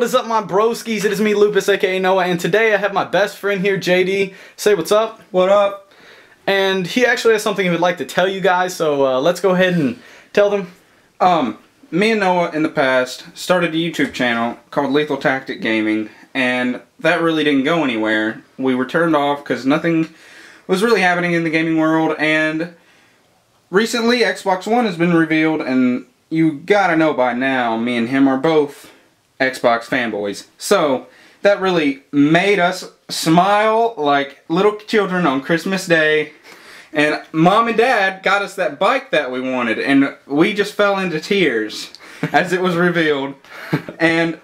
is up, my broskies? It is me, Lupus, aka Noah, and today I have my best friend here, JD. Say what's up. What up? And he actually has something he would like to tell you guys, so let's go ahead and tell them. Me and Noah in the past started a YouTube channel called Lethal Tactic Gaming, and that really didn't go anywhere. We were turned off because nothing was really happening in the gaming world, and recently Xbox One has been revealed, and you gotta know by now, me and him are both Xbox fanboys. So, that really made us smile like little children on Christmas Day. And Mom and Dad got us that bike that we wanted, and we just fell into tears as it was revealed. And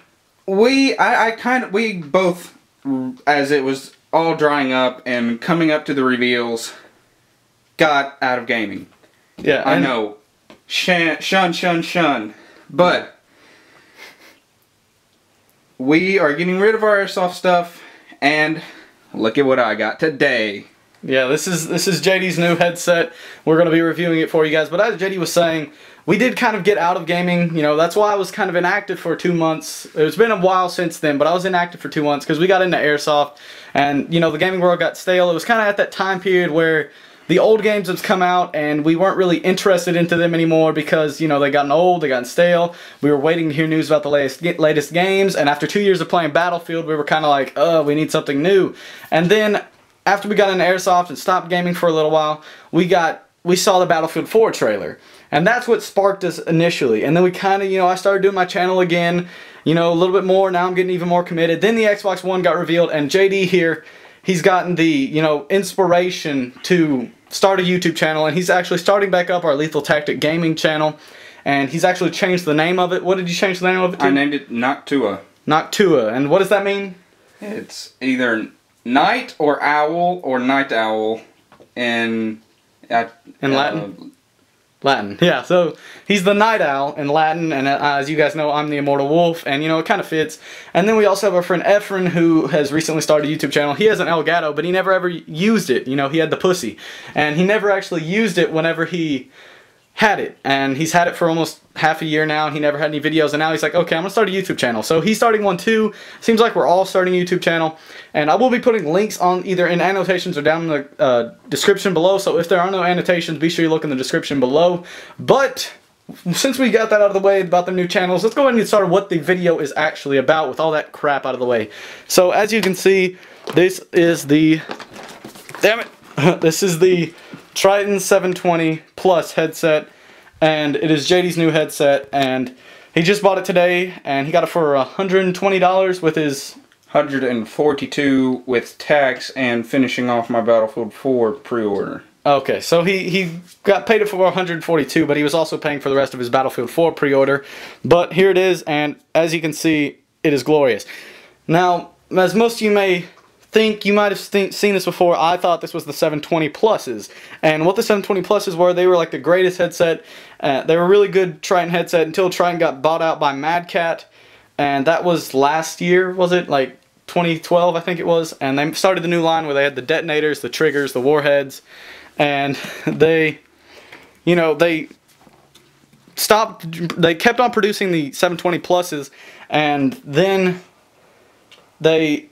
we both, as it was all drying up and coming up to the reveals, got out of gaming. Yeah, I know. Shun. But we are getting rid of our airsoft stuff, and look at what I got today. Yeah, this is JD's new headset. We're going to be reviewing it for you guys. But as JD was saying, we did kind of get out of gaming. You know, that's why I was kind of inactive for 2 months. It's been a while since then, but I was inactive for 2 months because we got into airsoft. And, you know, the gaming world got stale. It was kind of at that time period where the old games have come out and we weren't really interested into them anymore because, you know, they gotten old, they gotten stale. We were waiting to hear news about the latest games. And after 2 years of playing Battlefield, we were kind of like, we need something new. And then after we got into airsoft and stopped gaming for a little while, we saw the Battlefield 4 trailer. And that's what sparked us initially. And then we kind of, you know, I started doing my channel again, you know, a little bit more. Now I'm getting even more committed. Then the Xbox One got revealed, and JD here, he's gotten the, you know, inspiration to start a YouTube channel, and he's actually starting back up our Lethal Tactic Gaming channel. And he's actually changed the name of it. What did you change the name of it to? I named it Noctua. Noctua. And what does that mean? It's either night or owl or night owl in Latin? Latin, yeah. So he's the night owl in Latin, and as you guys know, I'm the immortal wolf, and you know, it kind of fits. And then we also have our friend Efren, who has recently started a YouTube channel. He has an Elgato, but he never ever used it. You know, he had the pussy, and he never actually used it whenever he had it. And he's had it for almost half a year now, and he never had any videos, and now he's like, okay, I'm gonna start a YouTube channel. So he's starting one too. Seems like we're all starting a YouTube channel, and I will be putting links on either in annotations or down in the description below. So if there are no annotations, be sure you look in the description below. But since we got that out of the way about the new channels, let's go ahead and get started what the video is actually about with all that crap out of the way. So as you can see, this is the, damn it, this is the Tritton 720 Plus headset, and it is JD's new headset, and he just bought it today, and he got it for $120 with his $142 with tax and finishing off my Battlefield 4 pre-order. Okay, so he got paid it for $142, but he was also paying for the rest of his Battlefield 4 pre-order. But here it is, and as you can see, it is glorious. Now, as most of you may think, you might have seen this before, I thought this was the 720 Pluses. And what the 720 Pluses were, they were like the greatest headset. They were a really good Tritton headset until Tritton got bought out by Mad Cat. And that was last year, was it? Like 2012, I think it was. And they started the new line where they had the detonators, the triggers, the warheads. And they, you know, they kept on producing the 720 Pluses. And then they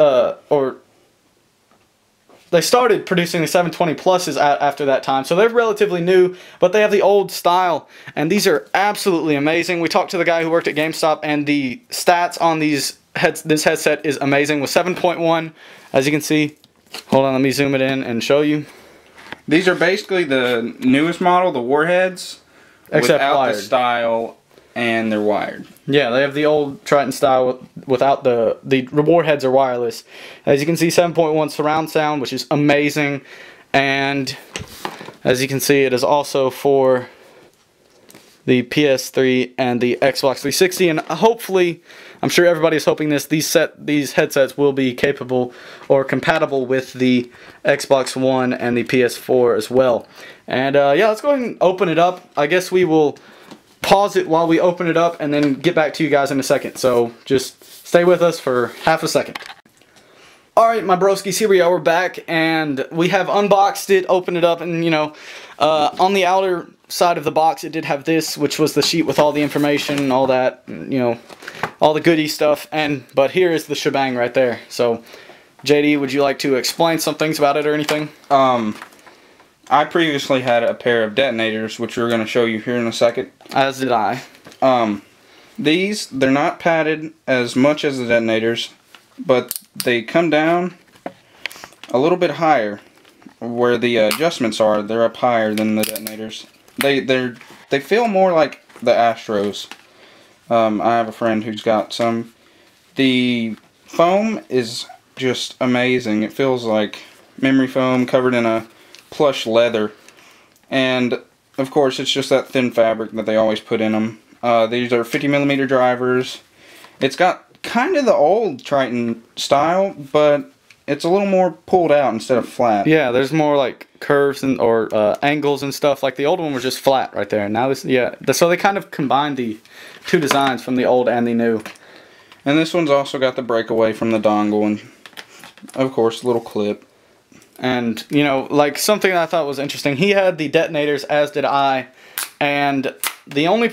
started producing the 720 Pluses after that time. So they're relatively new, but they have the old style, and these are absolutely amazing. We talked to the guy who worked at GameStop, and the stats on this headset is amazing with 7.1, as you can see. Hold on, let me zoom it in and show you. These are basically the newest model, the warheads, except without wired. the style, and they're wired. Yeah, they have the old Tritton style without the warheads are wireless. As you can see, 7.1 surround sound, which is amazing. And as you can see, it is also for the PS3 and the Xbox 360. And hopefully, I'm sure everybody is hoping these headsets will be capable or compatible with the Xbox One and the PS4 as well. And yeah, let's go ahead and open it up. I guess we will pause it while we open it up and then get back to you guys in a second. So just stay with us for half a second. Alright, my broskies, here we are, we're back, and we have unboxed it, opened it up, and you know, on the outer side of the box it did have this, which was the sheet with all the information and all that, you know, all the goodie stuff, but here is the shebang right there. So, JD, would you like to explain some things about it or anything? I previously had a pair of detonators, which we're going to show you here in a second. As did I. They're not padded as much as the detonators, but they come down a little bit higher. Where the adjustments are, they're up higher than the detonators. They feel more like the Astros. I have a friend who's got some. The foam is just amazing. It feels like memory foam covered in a plush leather, and of course it's just that thin fabric that they always put in them. These are 50mm drivers. It's got kind of the old Tritton style, but it's a little more pulled out instead of flat. Yeah, there's more like curves or angles and stuff. Like the old one was just flat right there. Now this, yeah, so they kind of combined the two designs from the old and the new. And this one's also got the breakaway from the dongle, and of course, a little clip. And, you know, like something that I thought was interesting, he had the detonators, as did I, and the only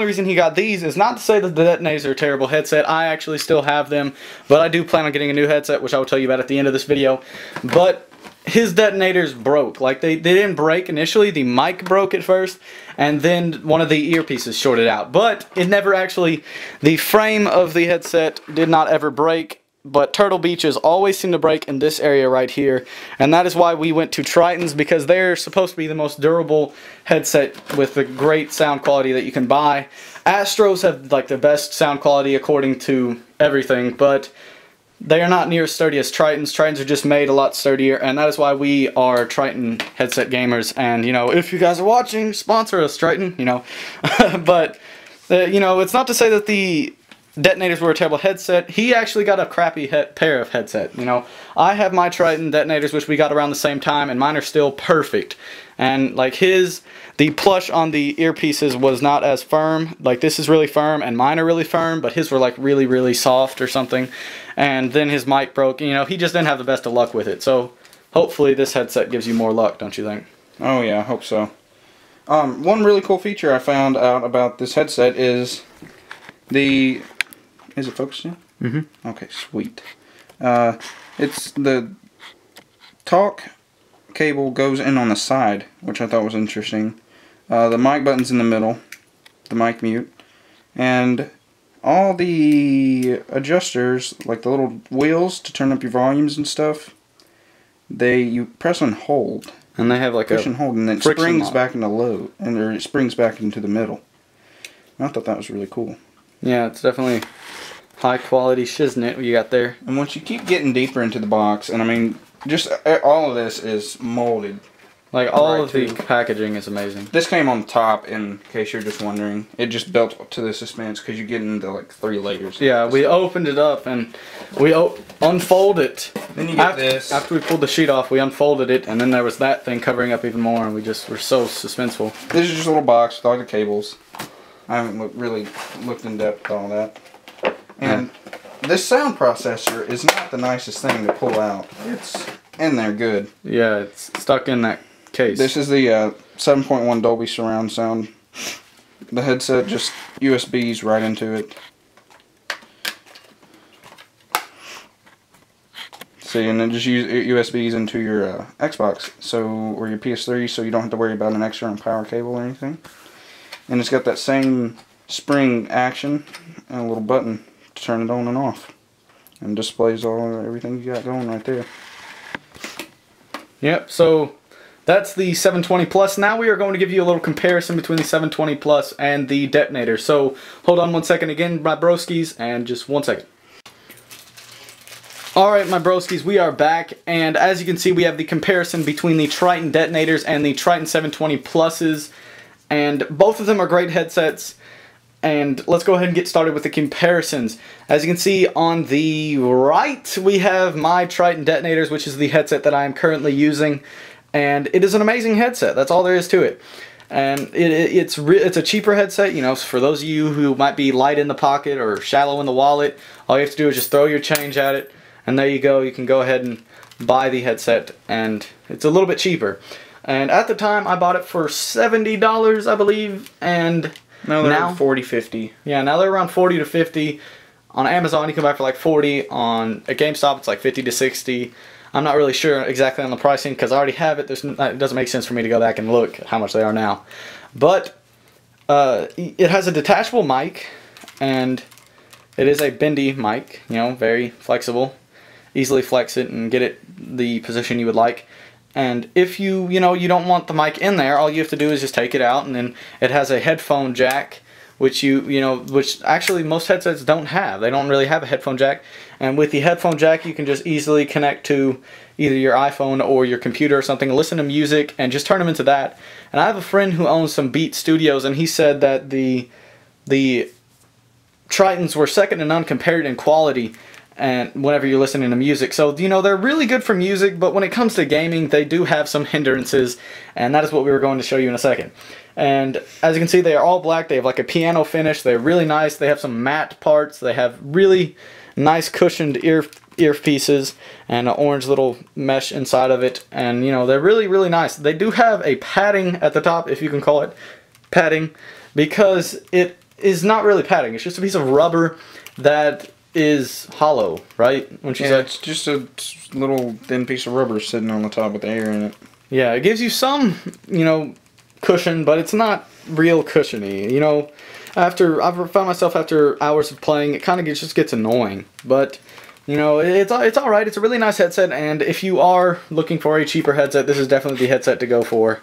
reason he got these is not to say that the detonators are a terrible headset. I actually still have them, but I do plan on getting a new headset, which I will tell you about at the end of this video. But his detonators broke. Like, they didn't break initially. The mic broke at first, and then one of the earpieces shorted out. But it never actually, the frame of the headset did not ever break. But Turtle Beaches always seem to break in this area right here, and that is why we went to Triton's, because they're supposed to be the most durable headset with the great sound quality that you can buy. Astros have like the best sound quality according to everything, but they are not near as sturdy as Triton's. Triton's are just made a lot sturdier, and that is why we are Tritton headset gamers. And, you know, if you guys are watching, sponsor us, Tritton, you know. But, you know, it's not to say that the detonators were a terrible headset. He actually got a crappy pair of headset. You know, I have my Tritton detonators, which we got around the same time, and mine are still perfect. And like the plush on the earpieces was not as firm. Like this is really firm, and mine are really firm, but his were like really, really soft or something. And then his mic broke. You know, he just didn't have the best of luck with it. So hopefully this headset gives you more luck, don't you think? Oh yeah, I hope so. One really cool feature I found out about this headset is is it focusing? Mm-hmm. Okay, sweet. It's the talk cable goes in on the side, which I thought was interesting. The mic button's in the middle, the mic mute, and all the adjusters, like the little wheels to turn up your volumes and stuff, you press and hold. And they have like push and hold, and then it springs back into low, or it springs back into the middle. And I thought that was really cool. Yeah, it's definitely high quality shiznit you got there. And once you keep getting deeper into the box, and I mean, just all of this is molded. Like all of the packaging is amazing. This came on top, in case you're just wondering. It just built to the suspense because you get into like 3 layers. Yeah, we opened it up and we unfold it. Then you get this. After we pulled the sheet off, we unfolded it, and then there was that thing covering up even more, and we just were so suspenseful. This is just a little box with all the cables. I haven't really looked in depth at all that. And this sound processor is not the nicest thing to pull out. It's in there good. Yeah, it's stuck in that case. This is the 7.1 Dolby surround sound. The headset just USBs right into it. See, and then just use USBs into your Xbox or your PS3, so you don't have to worry about an external power cable or anything. And it's got that same spring action and a little button to turn it on and off, and displays everything you got going right there. Yep, so that's the 720 Plus. Now we are going to give you a little comparison between the 720 Plus and the Detonator. So hold on 1 second again, my broskies, and just 1 second. Alright, my broskies, we are back, and as you can see, we have the comparison between the Tritton Detonators and the Tritton 720 Pluses, and both of them are great headsets. And let's go ahead and get started with the comparisons. As you can see on the right, we have my Tritton Detonators, which is the headset that I am currently using. And it is an amazing headset. That's all there is to it. And it's a cheaper headset, you know, for those of you who might be light in the pocket or shallow in the wallet. All you have to do is just throw your change at it, and there you go. You can go ahead and buy the headset, and it's a little bit cheaper. And at the time, I bought it for $70, I believe, and now they're around 40, 50. Yeah, now they're around 40 to 50. On Amazon, you can buy for like 40. On at GameStop, it's like 50 to 60. I'm not really sure exactly on the pricing because I already have it. It doesn't make sense for me to go back and look how much they are now. But it has a detachable mic, and it is a bendy mic. You know, very flexible. Easily flex it and get it the position you would like. And if you don't want the mic in there, all you have to do is just take it out, and then it has a headphone jack, which which actually most headsets don't have. They don't really have a headphone jack. And with the headphone jack, you can just easily connect to either your iPhone or your computer or something, listen to music, and just turn them into that. And I have a friend who owns some Beat Studios, and he said that the Trittons were second to none compared in quality. And whenever you're listening to music, so they're really good for music, but when it comes to gaming, they do have some hindrances, and that is what we were going to show you in a second. And as you can see, they are all black. They have like a piano finish. They're really nice. They have some matte parts. They have really nice cushioned earpieces and an orange little mesh inside of it, and they're really, really nice. They do have a padding at the top, if you can call it padding, because it is not really padding. It's just a piece of rubber that is hollow, right? It's just a little thin piece of rubber sitting on the top with the air in it. Yeah, it gives you some, cushion, but it's not real cushiony. I've found myself after hours of playing, it kind of just gets annoying. But it's all right. It's a really nice headset, and if you are looking for a cheaper headset, this is definitely the headset to go for.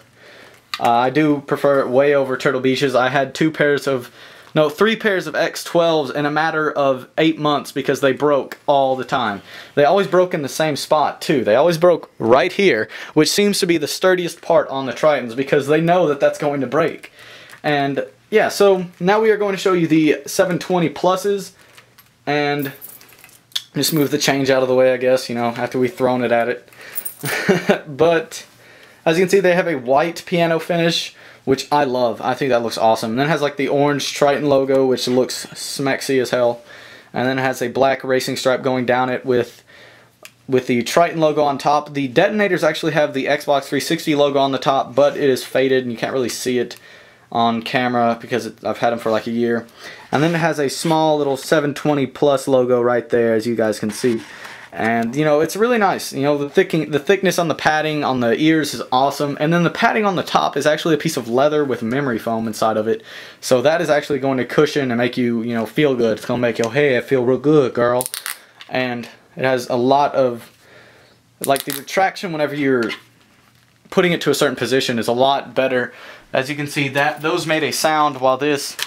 I do prefer it way over Turtle Beach's. I had 3 pairs of X12s in a matter of 8 months because they broke all the time. They always broke in the same spot too. They always broke right here, which seems to be the sturdiest part on the Trittons because they know that that's going to break. And yeah, so now we are going to show you the 720 pluses, and just move the change out of the way, I guess, after we've thrown it at it. But as you can see, they have a white piano finish, which I love. I think that looks awesome. And then it has like the orange Tritton logo, which looks smexy as hell. And then it has a black racing stripe going down it with the Tritton logo on top. The detonators actually have the Xbox 360 logo on the top, but it is faded and you can't really see it on camera because I've had them for like a year. And then it has a small little 720 plus logo right there, as you guys can see. And it's really nice. The thickness on the padding on the ears is awesome, and then the padding on the top is actually a piece of leather with memory foam inside of it. So that is actually going to cushion and make you feel good. It's gonna make your head feel real good, girl. And it has a lot of the retraction whenever you're putting it to a certain position is a lot better. As you can see, those made a sound while this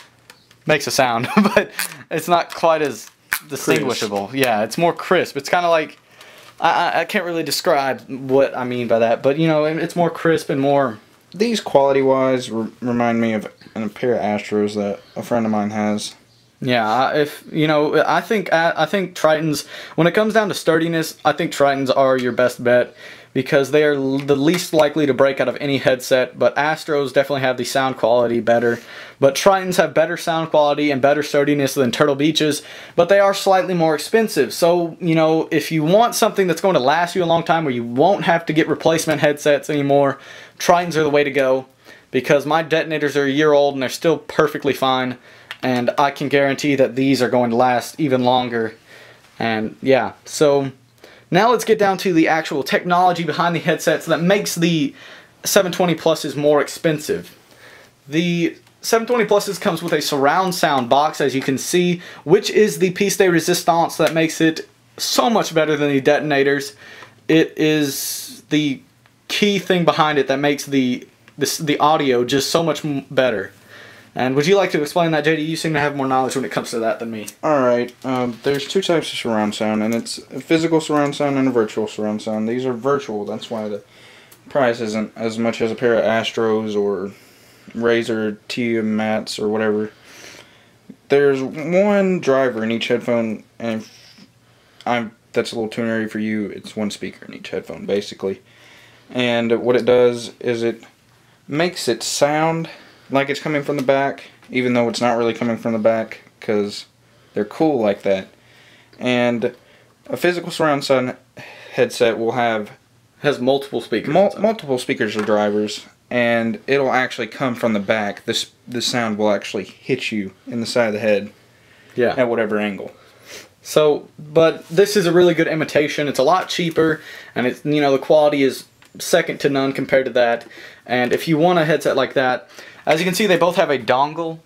makes a sound, but it's not quite as distinguishable. Crisp. Yeah, it's more crisp. It's kind of like I can't really describe what I mean by that, but it's more crisp and more. These quality-wise remind me of a pair of Astros that a friend of mine has. Yeah, I think Trittons, when it comes down to sturdiness, I think Trittons are your best bet because they are the least likely to break out of any headset, but Astros definitely have the sound quality better. But Trittons have better sound quality and better sturdiness than Turtle Beach's, but they are slightly more expensive. So, if you want something that's going to last you a long time where you won't have to get replacement headsets anymore, Trittons are the way to go because my detonators are a year old and they're still perfectly fine. And I can guarantee that these are going to last even longer. And yeah, so now let's get down to the actual technology behind the headsets that makes the 720 Pluses more expensive. The 720 Pluses comes with a surround sound box, as you can see, which is the piece de resistance that makes it so much better than the detonators. It is the key thing behind it that makes the audio just so much better. And would you like to explain that, JD? You seem to have more knowledge when it comes to that than me. Alright, there's 2 types of surround sound, and it's a physical surround sound and a virtual surround sound. These are virtual, that's why the price isn't as much as a pair of Astros or Razer TM mats or whatever. There's one driver in each headphone, and that's a little too nerdy for you. It's one speaker in each headphone, basically. And what it does is it makes it sound like it's coming from the back, even though it's not really coming from the back, because they're cool like that. And a physical surround sound headset will has multiple speakers. Multiple speakers or drivers, and it'll actually come from the back. The sound will actually hit you in the side of the head. Yeah. At whatever angle. So, but this is a really good imitation. It's a lot cheaper, and it's, you know, the quality is second to none compared to that. And if you want a headset like that, as you can see, they both have a dongle,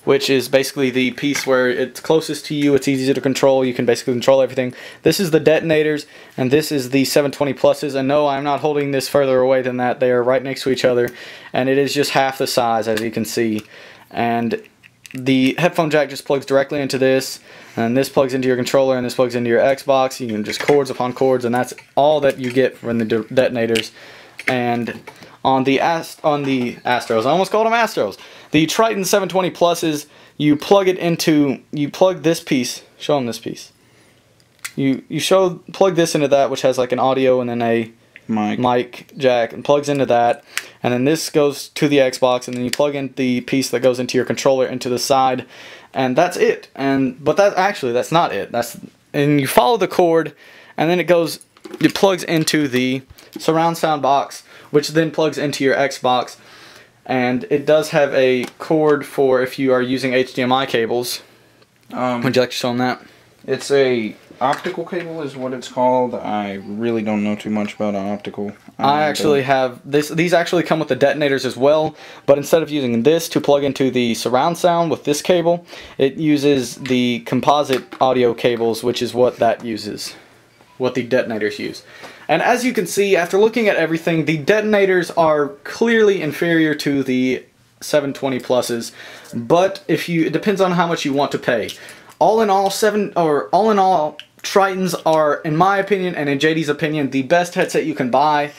which is basically the piece where it's closest to you, it's easy to control, you can basically control everything. This is the detonators, and this is the 720 pluses, and no, I'm not holding this further away than that. They are right next to each other, and it is just half the size, as you can see. And the headphone jack just plugs directly into this, and this plugs into your controller, and this plugs into your Xbox. You can just cords upon cords, and that's all that you get from the detonators. And on the Astros, I almost called them Astros. The Tritton 720 pluses, you plug this piece. Show them this piece. You plug this into that, which has like an audio and then a mic jack, and plugs into that, and then this goes to the Xbox, and then you plug in the piece that goes into your controller into the side, and that's it. But that's not it. And you follow the cord, and then it plugs into the surround sound box, which then plugs into your Xbox, and it does have a cord for if you are using HDMI cables. Would you like to show them that? It's a optical cable is what it's called. I really don't know too much about optical. I actually have this. These actually come with the detonators as well, but instead of using this to plug into the surround sound with this cable, it uses the composite audio cables, which is what that uses, what the detonators use. And as you can see, after looking at everything, the detonators are clearly inferior to the 720 pluses, but it depends on how much you want to pay. All in all, Trittons are, in my opinion and in JD's opinion, the best headset you can buy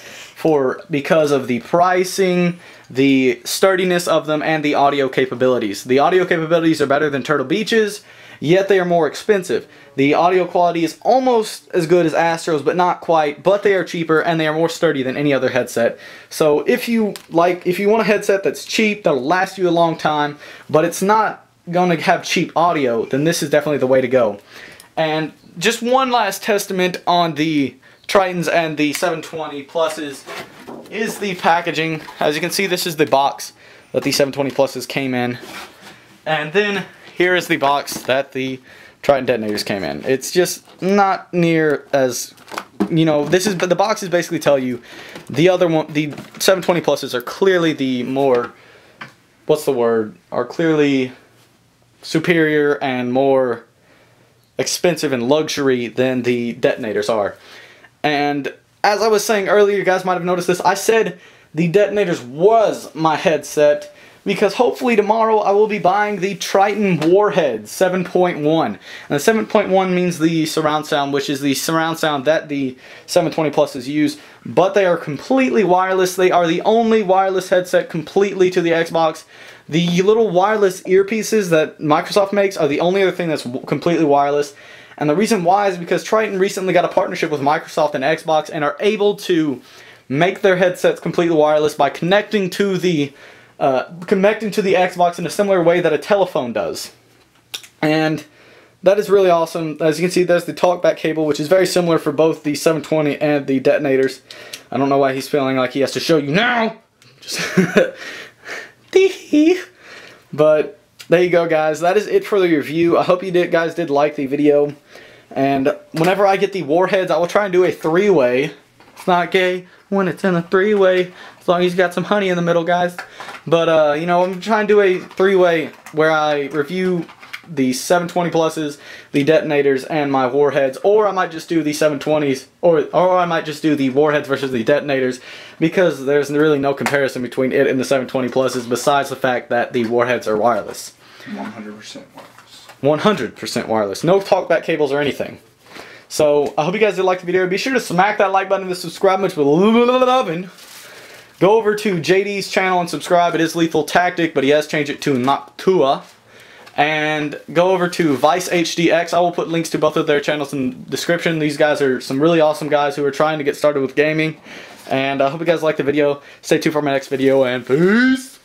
because of the pricing, the sturdiness of them, and the audio capabilities. The audio capabilities are better than Turtle Beach's, yet they are more expensive. The audio quality is almost as good as Astro's, but not quite, but they are cheaper and they are more sturdy than any other headset. So if you want a headset that's cheap, that'll last you a long time, but it's not going to have cheap audio, then this is definitely the way to go. And just one last testament on the Trittons and the 720 pluses is the packaging. As you can see, this is the box that the 720 pluses came in, and then here is the box that the Tritton detonators came in. It's just not near as, you know, the boxes basically tell you the 720 pluses are clearly the more, are clearly superior and more expensive and luxury than the detonators are. And as I was saying earlier, you guys might have noticed this, I said the detonators was my headset, because hopefully tomorrow I will be buying the Tritton Warhead 7.1. And the 7.1 means the surround sound, which is the surround sound that the 720 pluses use, but they are completely wireless. They are the only wireless headset completely to the Xbox. The little wireless earpieces that Microsoft makes are the only other thing that's completely wireless. And the reason why is because Tritton recently got a partnership with Microsoft and Xbox and are able to make their headsets completely wireless by connecting to the Xbox in a similar way that a telephone does. And that is really awesome. As you can see, there's the talkback cable, which is very similar for both the 720 and the detonators. I don't know why he's feeling like he has to show you now. But there you go, guys. That is it for the review. I hope you guys did like the video. And whenever I get the Warheads, I will try and do a three-way. It's not gay when it's in a three-way, as long as you got some honey in the middle, guys. But, you know, I'm trying to do a three-way where I review the 720 pluses, the detonators, and my Warheads. Or I might just do the 720s, or I might just do the Warheads versus the detonators, because there's really no comparison between it and the 720 pluses besides the fact that the Warheads are wireless. 100% wireless. 100% wireless. No talkback cables or anything. So, I hope you guys did like the video. Be sure to smack that like button and the subscribe button with a little bit of oven. Go over to JD's channel and subscribe. It is Lethal Tactic, but he has changed it to Noctua. And go over to Vice HDX. I will put links to both of their channels in the description. These guys are some really awesome guys who are trying to get started with gaming. And I hope you guys liked the video. Stay tuned for my next video, and peace!